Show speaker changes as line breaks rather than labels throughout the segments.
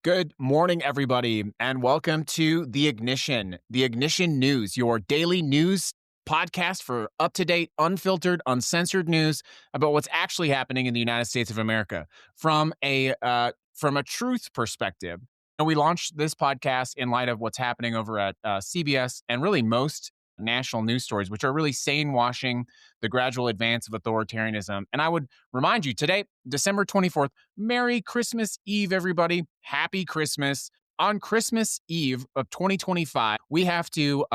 Good morning, everybody, and welcome to The Ignition News, your daily news podcast for up-to-date, unfiltered, uncensored news about what's actually happening in the United States of America from a truth perspective. And we launched this podcast in light of what's happening over at CBS and really most national news stories, which are really sane-washing the gradual advance of authoritarianism. And I would remind you today, December 24th, Merry Christmas Eve, everybody. Happy Christmas. On Christmas Eve of 2025, we have to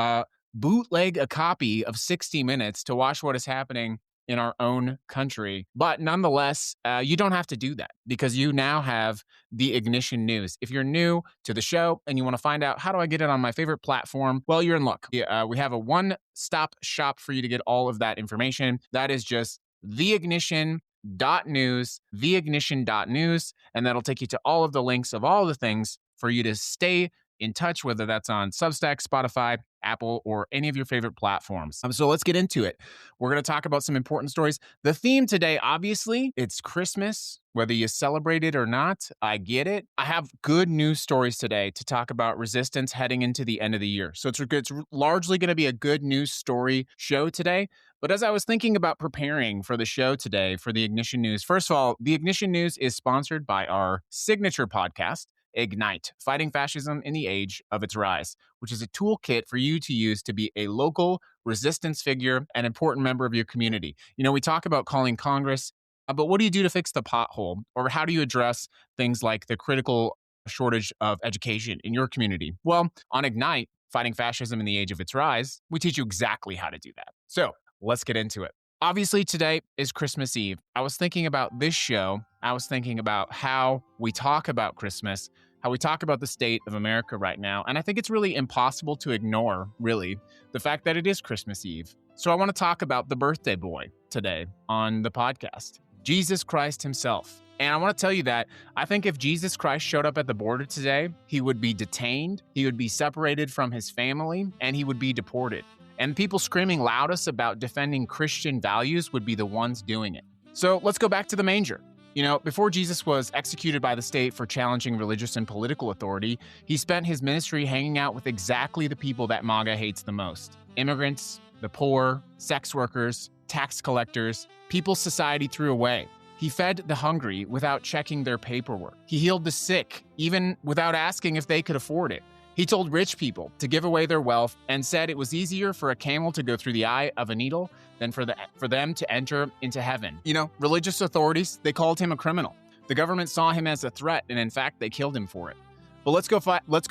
bootleg a copy of 60 Minutes to watch what is happening in our own country. But nonetheless, you don't have to do that because you now have the Ignition News. If you're new to the show and you want to find out how do I get it on my favorite platform, well, you're in luck. We have a one-stop shop for you to get all of that information. That is just theignition.news, theignition.news, and that'll take you to all of the links of all the things for you to stay in touch, whether that's on Substack, Spotify, Apple, or any of your favorite platforms. So let's get into it. We're going to talk about some important stories. The theme today, obviously, it's Christmas, whether you celebrate it or not. I get it. I have good news stories today to talk about resistance heading into the end of the year. So it's largely going to be a good news story show today. But as I was thinking about preparing for the show today for the Ignition News, first of all, the Ignition News is sponsored by our signature podcast, Ignite, Fighting Fascism in the Age of Its Rise, which is a toolkit for you to use to be a local resistance figure and important member of your community. You know, we talk about calling Congress, but what do you do to fix the pothole? Or how do you address things like the critical shortage of education in your community? Well, on Ignite, Fighting Fascism in the Age of Its Rise, we teach you exactly how to do that. So let's get into it. Obviously, today is Christmas Eve. I was thinking about this show. I was thinking about how we talk about Christmas, how we talk about the state of America right now. And I think it's really impossible to ignore, really, the fact that it is Christmas Eve. So I want to talk about the birthday boy today on the podcast, Jesus Christ himself. And I want to tell you that I think if Jesus Christ showed up at the border today, he would be detained, he would be separated from his family, and he would be deported. And people screaming loudest about defending Christian values would be the ones doing it. So let's go back to the manger. You know, before Jesus was executed by the state for challenging religious and political authority, he spent his ministry hanging out with exactly the people that MAGA hates the most: immigrants, the poor, sex workers, tax collectors, people society threw away. He fed the hungry without checking their paperwork. He healed the sick, even without asking if they could afford it. He told rich people to give away their wealth and said it was easier for a camel to go through the eye of a needle than for them to enter into heaven. You know, religious authorities, they called him a criminal. The government saw him as a threat, and in fact, they killed him for it. But let's go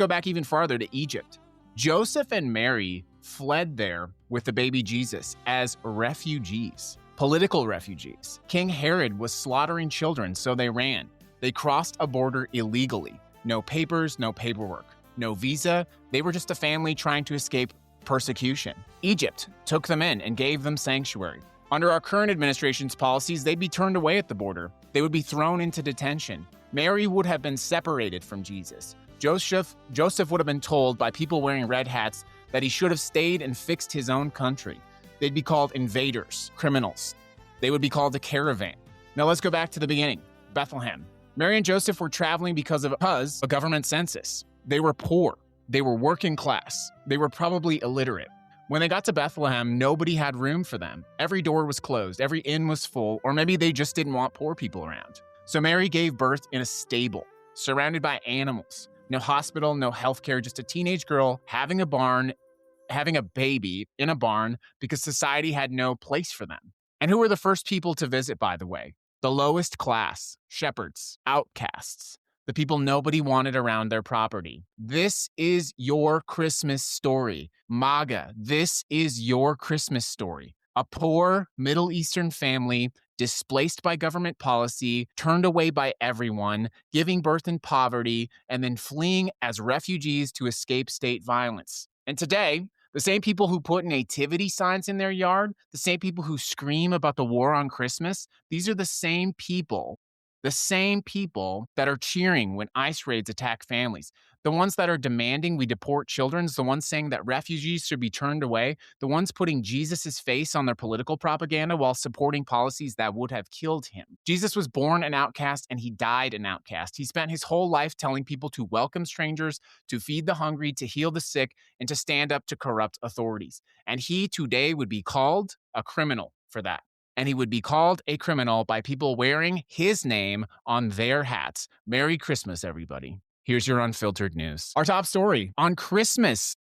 back even farther to Egypt. Joseph and Mary fled there with the baby Jesus as refugees, political refugees. King Herod was slaughtering children, so they ran. They crossed a border illegally. No papers, no paperwork. No visa, they were just a family trying to escape persecution. Egypt took them in and gave them sanctuary. Under our current administration's policies, they'd be turned away at the border. They would be thrown into detention. Mary would have been separated from Jesus. Joseph would have been told by people wearing red hats that he should have stayed and fixed his own country. They'd be called invaders, criminals. They would be called a caravan. Now let's go back to the beginning. Bethlehem. Mary and Joseph were traveling because of a government census. They were poor. They were working class. They were probably illiterate. When they got to Bethlehem, nobody had room for them. Every door was closed. Every inn was full, or maybe they just didn't want poor people around. So Mary gave birth in a stable, surrounded by animals. No hospital, no healthcare, just a teenage girl having a baby in a barn because society had no place for them. And who were the first people to visit, by the way? The lowest class, shepherds, outcasts. The people nobody wanted around their property. This is your Christmas story. MAGA, this is your Christmas story. A poor Middle Eastern family displaced by government policy, turned away by everyone, giving birth in poverty, and then fleeing as refugees to escape state violence. And today, the same people who put nativity signs in their yard, the same people who scream about the war on Christmas, these are the same people The same people that are cheering when ICE raids attack families, the ones that are demanding we deport children, the ones saying that refugees should be turned away, the ones putting Jesus' face on their political propaganda while supporting policies that would have killed him. Jesus was born an outcast and he died an outcast. He spent his whole life telling people to welcome strangers, to feed the hungry, to heal the sick, and to stand up to corrupt authorities. And he today would be called a criminal for that. And he would be called a criminal by people wearing his name on their hats. Merry Christmas, everybody. Here's your unfiltered news. Our top story on Christmas,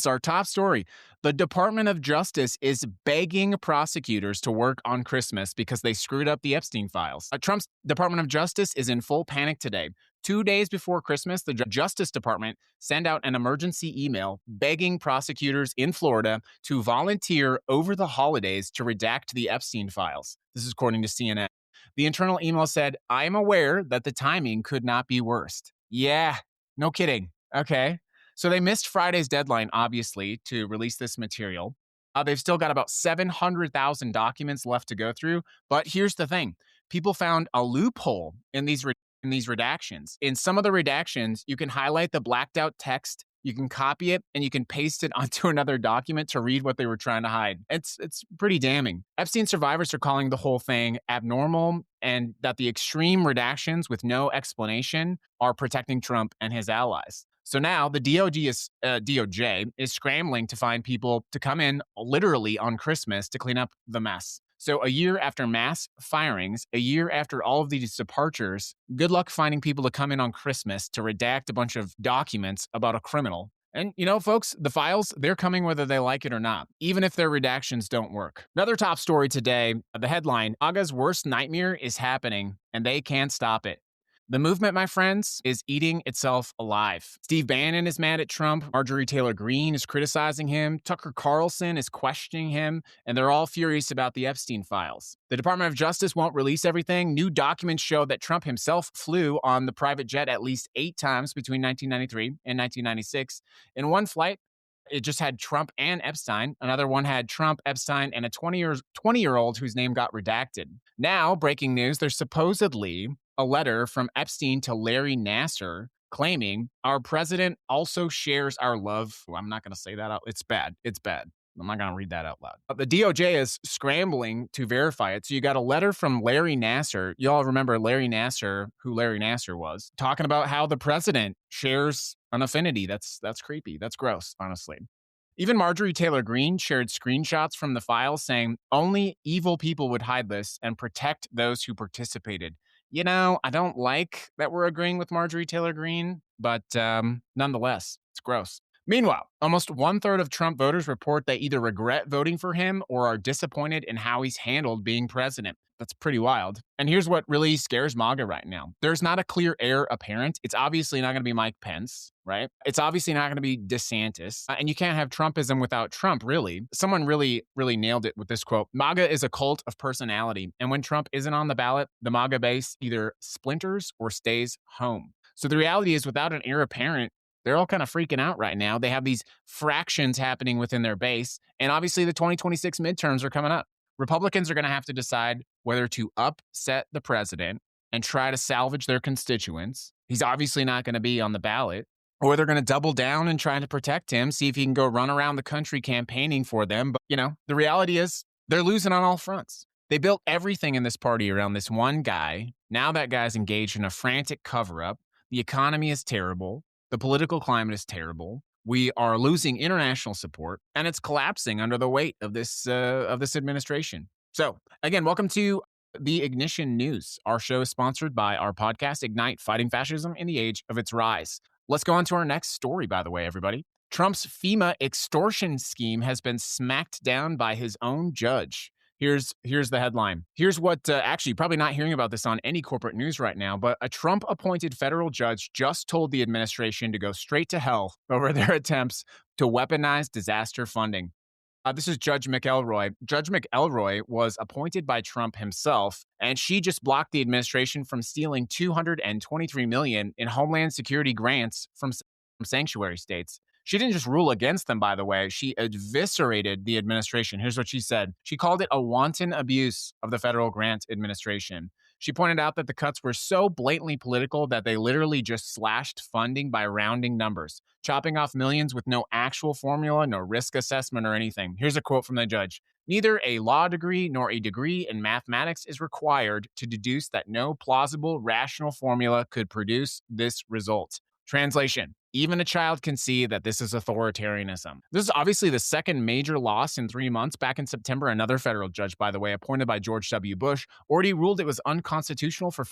our top story. The Department of Justice is begging prosecutors to work on Christmas because they screwed up the Epstein files. Trump's Department of Justice is in full panic today. 2 days before Christmas, the Justice Department sent out an emergency email begging prosecutors in Florida to volunteer over the holidays to redact the Epstein files. This is according to CNN. The internal email said, "I am aware that the timing could not be worse." Yeah, no kidding. Okay. So they missed Friday's deadline, obviously, to release this material. They've still got about 700,000 documents left to go through. But here's the thing. People found a loophole in these redactions. In some of the redactions, you can highlight the blacked out text, you can copy it, and you can paste it onto another document to read what they were trying to hide. It's pretty damning. Epstein survivors are calling the whole thing abnormal and that the extreme redactions with no explanation are protecting Trump and his allies. So now the DOJ is scrambling to find people to come in literally on Christmas to clean up the mess. So a year after mass firings, a year after all of these departures, good luck finding people to come in on Christmas to redact a bunch of documents about a criminal. And, you know, folks, the files, they're coming whether they like it or not, even if their redactions don't work. Another top story today, the headline, "Aga's worst nightmare is happening, and they can't stop it." The movement, my friends, is eating itself alive. Steve Bannon is mad at Trump. Marjorie Taylor Greene is criticizing him. Tucker Carlson is questioning him. And they're all furious about the Epstein files. The Department of Justice won't release everything. New documents show that Trump himself flew on the private jet at least 8 times between 1993 and 1996. In one flight, it just had Trump and Epstein. Another one had Trump, Epstein, and a 20-year-old whose name got redacted. Now, breaking news, there's supposedly a letter from Epstein to Larry Nassar claiming our president also shares our love. Well, I'm not going to say that out. It's bad. It's bad. I'm not going to read that out loud. The DOJ is scrambling to verify it. So you got a letter from Larry Nassar. You all remember Larry Nassar, who Larry Nassar was, talking about how the president shares an affinity. That's creepy. That's gross, honestly. Even Marjorie Taylor Greene shared screenshots from the files saying only evil people would hide this and protect those who participated. You know, I don't like that we're agreeing with Marjorie Taylor Greene, but nonetheless, it's gross. Meanwhile, almost 1/3 of Trump voters report they either regret voting for him or are disappointed in how he's handled being president. That's pretty wild. And here's what really scares MAGA right now. There's not a clear heir apparent. It's obviously not going to be Mike Pence, right? It's obviously not going to be DeSantis. And you can't have Trumpism without Trump, really. Someone really nailed it with this quote. MAGA is a cult of personality. And when Trump isn't on the ballot, the MAGA base either splinters or stays home. So the reality is without an heir apparent, they're all kind of freaking out right now. They have these fractions happening within their base. And obviously the 2026 midterms are coming up. Republicans are going to have to decide whether to upset the president and try to salvage their constituents. He's obviously not going to be on the ballot. Or they're going to double down and try to protect him, see if he can go run around the country campaigning for them. But, you know, the reality is they're losing on all fronts. They built everything in this party around this one guy. Now that guy's engaged in a frantic cover-up. The economy is terrible. The political climate is terrible. We are losing international support, and it's collapsing under the weight of this administration. So, again, welcome to the Ignition News. Our show is sponsored by our podcast, Ignite, Fighting Fascism in the Age of Its Rise. Let's go on to our next story, by the way, everybody. Trump's FEMA extortion scheme has been smacked down by his own judge. Here's the headline. Here's what, actually, probably not hearing about this on any corporate news right now, but a Trump-appointed federal judge just told the administration to go straight to hell over their attempts to weaponize disaster funding. This is Judge McElroy. Judge McElroy was appointed by Trump himself, and she just blocked the administration from stealing $223 million in Homeland Security grants from sanctuary states. She didn't just rule against them, by the way. She eviscerated the administration. Here's what she said. She called it a wanton abuse of the federal grant administration. She pointed out that the cuts were so blatantly political that they literally just slashed funding by rounding numbers, chopping off millions with no actual formula, no risk assessment or anything. Here's a quote from the judge. Neither a law degree nor a degree in mathematics is required to deduce that no plausible, rational formula could produce this result. Translation. Even a child can see that this is authoritarianism. This is obviously the second major loss in 3 months. Back in September, another federal judge, by the way, appointed by George W. Bush, already ruled it was unconstitutional for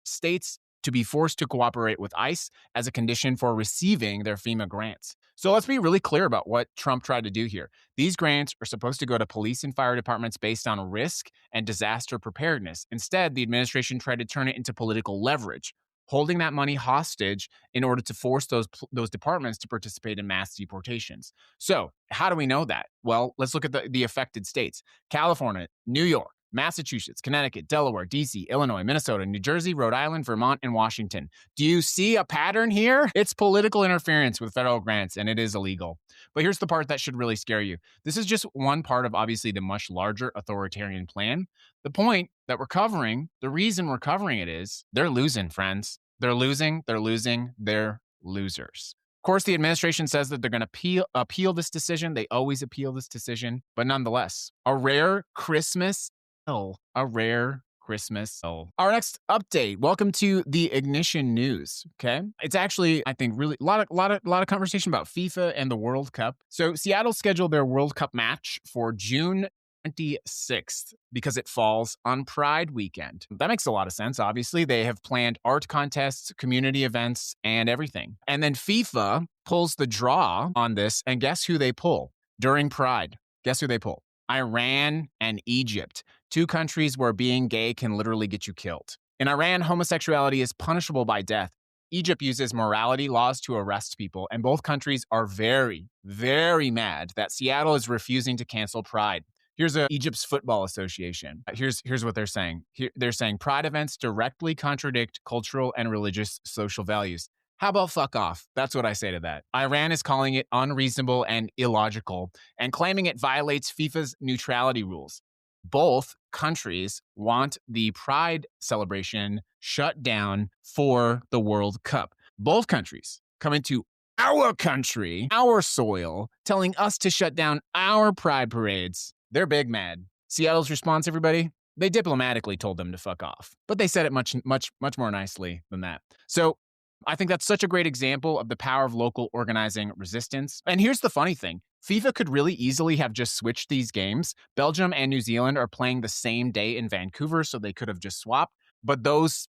states to be forced to cooperate with ICE as a condition for receiving their FEMA grants. So let's be really clear about what Trump tried to do here. These grants are supposed to go to police and fire departments based on risk and disaster preparedness. Instead, the administration tried to turn it into political leverage, holding that money hostage in order to force those departments to participate in mass deportations. So how do we know that? Well, let's look at the affected states. California, New York, Massachusetts, Connecticut, Delaware, D.C., Illinois, Minnesota, New Jersey, Rhode Island, Vermont, and Washington. Do you see a pattern here? It's political interference with federal grants, and it is illegal. But here's the part that should really scare you. This is just one part of, obviously, the much larger authoritarian plan. The point that we're covering, the reason we're covering it is they're losing, friends. They're losing, they're losers. Of course, the administration says that they're going to appeal this decision. They always appeal this decision. But nonetheless, a rare Christmas. Our next update. Welcome to the Ignition News. Okay, it's actually, I think, really a lot of conversation about FIFA and the World Cup. So Seattle scheduled their World Cup match for June 26th because it falls on Pride weekend. That makes a lot of sense. Obviously, they have planned art contests, community events, and everything. And then FIFA pulls the draw on this, and guess who they pull during Pride? Guess who they pull? Iran and Egypt, 2 countries where being gay can literally get you killed. In Iran, homosexuality is punishable by death. Egypt uses morality laws to arrest people, and both countries are very, very mad that Seattle is refusing to cancel Pride. Here's Egypt's Football Association. Here's what they're saying. They're saying Pride events directly contradict cultural and religious social values. How about fuck off? That's what I say to that. Iran is calling it unreasonable and illogical and claiming it violates FIFA's neutrality rules. Both countries want the Pride celebration shut down for the World Cup. Both countries come into our country, our soil, telling us to shut down our Pride parades. They're big mad. Seattle's response, everybody? They diplomatically told them to fuck off, but they said it much more nicely than that. So I think that's such a great example of the power of local organizing resistance. And here's the funny thing. FIFA could really easily have just switched these games. Belgium and New Zealand are playing the same day in Vancouver, so they could have just swapped. But those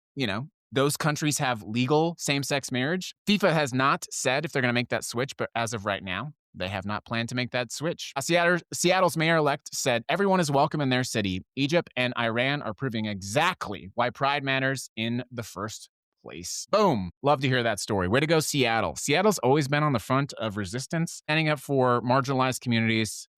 countries have legal same-sex marriage. FIFA has not said if they're going to make that switch, but as of right now, they have not planned to make that switch. Seattle's mayor-elect said everyone is welcome in their city. Egypt and Iran are proving exactly why Pride matters in the first place. Boom. Love to hear that story. Way to go, Seattle. Seattle's always been on the front of resistance, standing up for marginalized communities.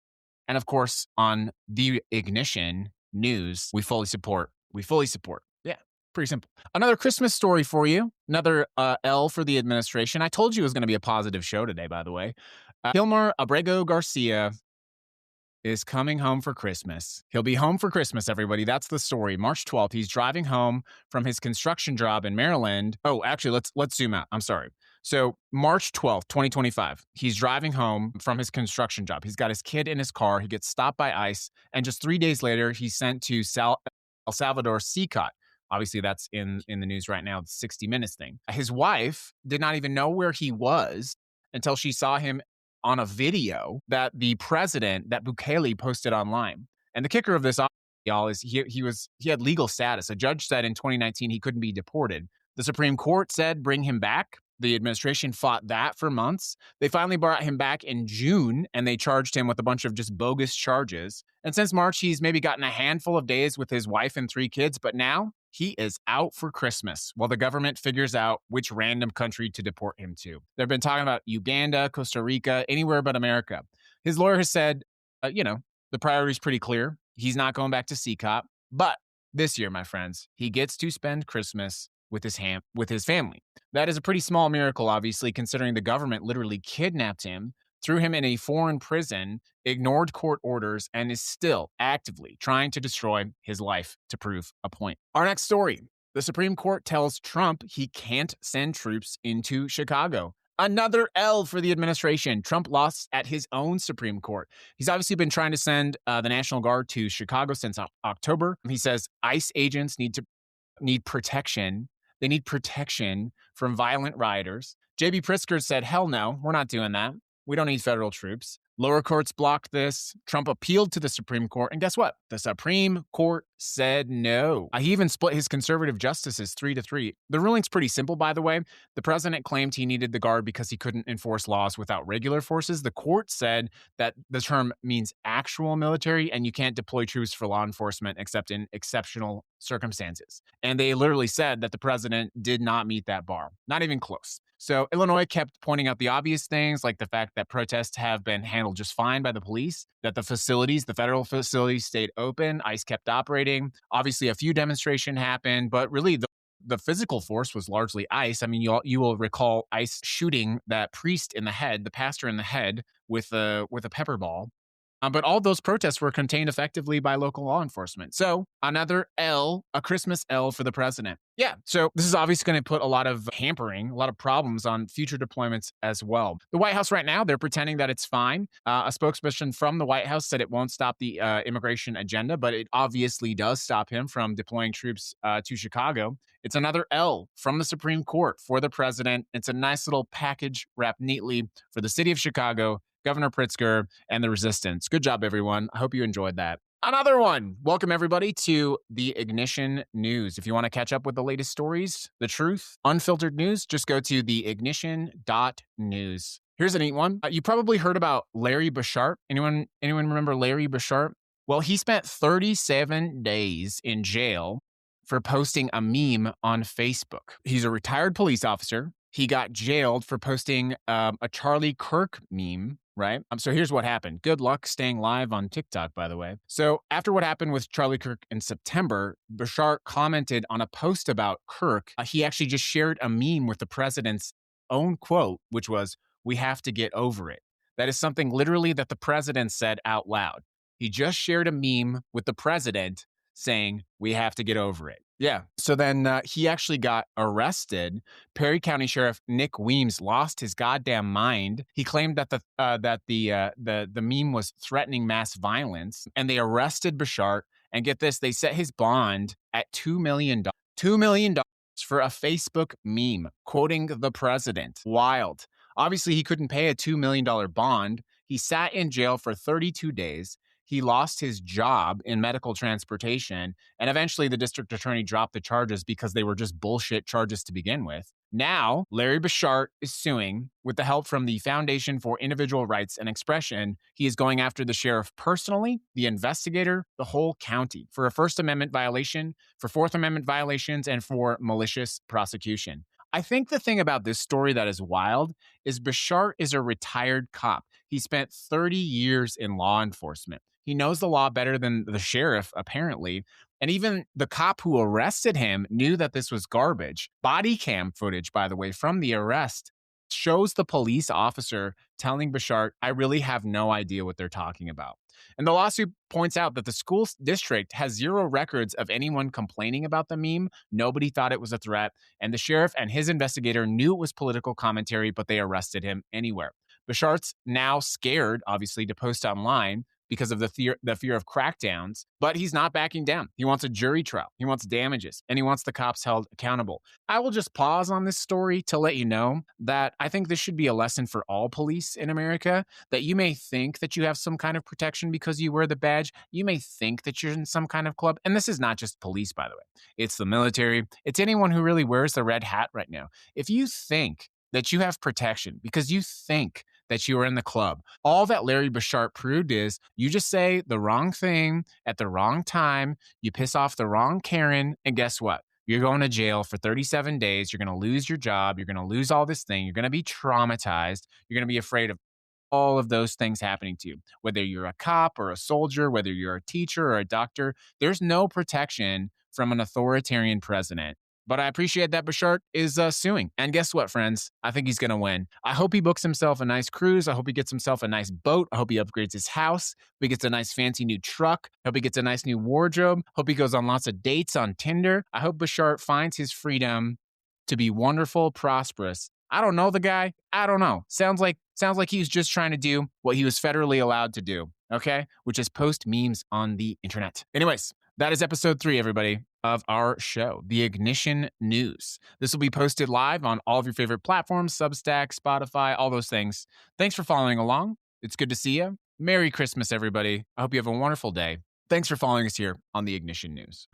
And of course, on the Ignition News, we fully support. Yeah, pretty simple. Another Christmas story for you. Another L for the administration. I told you it was going to be a positive show today, by the way. Gilmar Abrego Garcia is coming home for Christmas. He'll be home for Christmas, everybody. That's the story. March 12th, he's driving home from his construction job in Maryland. Oh, actually, let's zoom out. I'm sorry. So March 12th, 2025, he's driving home from his construction job. He's got his kid in his car. He gets stopped by ICE. And just 3 days later, he's sent to El Salvador CCOT. Obviously, that's in the news right now, the 60 Minutes thing. His wife did not even know where he was until she saw him on a video that the president, that Bukele, posted online. And the kicker of this, y'all, is he had legal status. A judge said in 2019 he couldn't be deported. The Supreme Court said bring him back. The administration fought that for months. They finally brought him back in June, and they charged him with a bunch of just bogus charges. And since March, he's maybe gotten a handful of days with his wife and 3 kids, but now he is out for Christmas while the government figures out which random country to deport him to. They've been talking about Uganda, Costa Rica, anywhere but America. His lawyer has said, the priority is pretty clear. He's not going back to CCOP. But this year, my friends, he gets to spend Christmas with his family. That is a pretty small miracle, obviously, considering the government literally kidnapped him threw him in a foreign prison, ignored court orders, and is still actively trying to destroy his life to prove a point. Our next story. The Supreme Court tells Trump he can't send troops into Chicago. Another L for the administration. Trump lost at his own Supreme Court. He's obviously been trying to send the National Guard to Chicago since October. He says ICE agents need protection. They need protection from violent rioters. J.B. Pritzker said, hell no, we're not doing that. We don't need federal troops. Lower courts blocked this. Trump appealed to the Supreme Court. And guess what? The Supreme Court said no. He even split his conservative justices 3-3. The ruling's pretty simple, by the way. The president claimed he needed the Guard because he couldn't enforce laws without regular forces. The court said that the term means actual military and you can't deploy troops for law enforcement except in exceptional circumstances. And they literally said that the president did not meet that bar. Not even close. So Illinois kept pointing out the obvious things, like the fact that protests have been handled just fine by the police, that the federal facilities stayed open, ICE kept operating. Obviously, a few demonstrations happened, but really the physical force was largely ICE. I mean, you will recall ICE shooting that priest in the head, the pastor in the head, with a pepper ball. But all those protests were contained effectively by local law enforcement. So another L, a Christmas L for the president. Yeah, so this is obviously going to put a lot of problems on future deployments as well. The White House right now, they're pretending that it's fine. A spokesperson from the White House said it won't stop the immigration agenda, but it obviously does stop him from deploying troops to Chicago. It's another L from the Supreme Court for the president. It's a nice little package wrapped neatly for the city of Chicago, Governor Pritzker, and the resistance. Good job, everyone. I hope you enjoyed that. Another one. Welcome, everybody, to the Ignition News. If you want to catch up with the latest stories, the truth, unfiltered news, just go to theignition.news. Here's a neat one. You probably heard about Larry Bashart. Anyone remember Larry Bashart? Well, he spent 37 days in jail for posting a meme on Facebook. He's a retired police officer. He got jailed for posting a Charlie Kirk meme, right? So here's what happened. Good luck staying live on TikTok, by the way. So after what happened with Charlie Kirk in September, Bashart commented on a post about Kirk. He actually just shared a meme with the president's own quote, which was, "We have to get over it." That is something literally that the president said out loud. He just shared a meme with the president saying, "We have to get over it." Yeah. So then he actually got arrested. Perry County Sheriff Nick Weems lost his goddamn mind. He claimed that the meme was threatening mass violence, and they arrested Bashart. And get this, they set his bond at $2 million. $2 million for a Facebook meme quoting the president. Wild. Obviously, he couldn't pay a $2 million bond. He sat in jail for 32 days. He lost his job in medical transportation, and eventually the district attorney dropped the charges because they were just bullshit charges to begin with. Now, Larry Bashart is suing with the help from the Foundation for Individual Rights and Expression. He is going after the sheriff personally, the investigator, the whole county for a First Amendment violation, for Fourth Amendment violations, and for malicious prosecution. I think the thing about this story that is wild is Bashart is a retired cop. He spent 30 years in law enforcement. He knows the law better than the sheriff, apparently. And even the cop who arrested him knew that this was garbage. Body cam footage, by the way, from the arrest shows the police officer telling Bashart, "I really have no idea what they're talking about." And the lawsuit points out that the school district has zero records of anyone complaining about the meme. Nobody thought it was a threat. And the sheriff and his investigator knew it was political commentary, but they arrested him anywhere. Bashart's now scared, obviously, to post online because of the fear of crackdowns, but he's not backing down. He wants a jury trial. He wants damages, and he wants the cops held accountable. I will just pause on this story to let you know that I think this should be a lesson for all police in America, that you may think that you have some kind of protection because you wear the badge. You may think that you're in some kind of club, and this is not just police, by the way. It's the military. It's anyone who really wears the red hat right now. If you think that you have protection because you think that you are in the club, all that Larry Bashart proved is you just say the wrong thing at the wrong time, you piss off the wrong Karen, and guess what? You're going to jail for 37 days. You're going to lose your job. You're going to lose all this thing. You're going to be traumatized. You're going to be afraid of all of those things happening to you. Whether you're a cop or a soldier, whether you're a teacher or a doctor, there's no protection from an authoritarian president But I appreciate that Bashar is suing. And guess what, friends? I think he's going to win. I hope he books himself a nice cruise. I hope he gets himself a nice boat. I hope he upgrades his house. Hope he gets a nice fancy new truck. Hope he gets a nice new wardrobe. Hope he goes on lots of dates on Tinder. I hope Bashar finds his freedom to be wonderful, prosperous. I don't know the guy. I don't know. Sounds like he's just trying to do what he was federally allowed to do, okay? Which is post memes on the internet. Anyways, that is episode 3, everybody, of our show, The Ignition News. This will be posted live on all of your favorite platforms, Substack, Spotify, all those things. Thanks for following along. It's good to see you. Merry Christmas, everybody. I hope you have a wonderful day. Thanks for following us here on The Ignition News.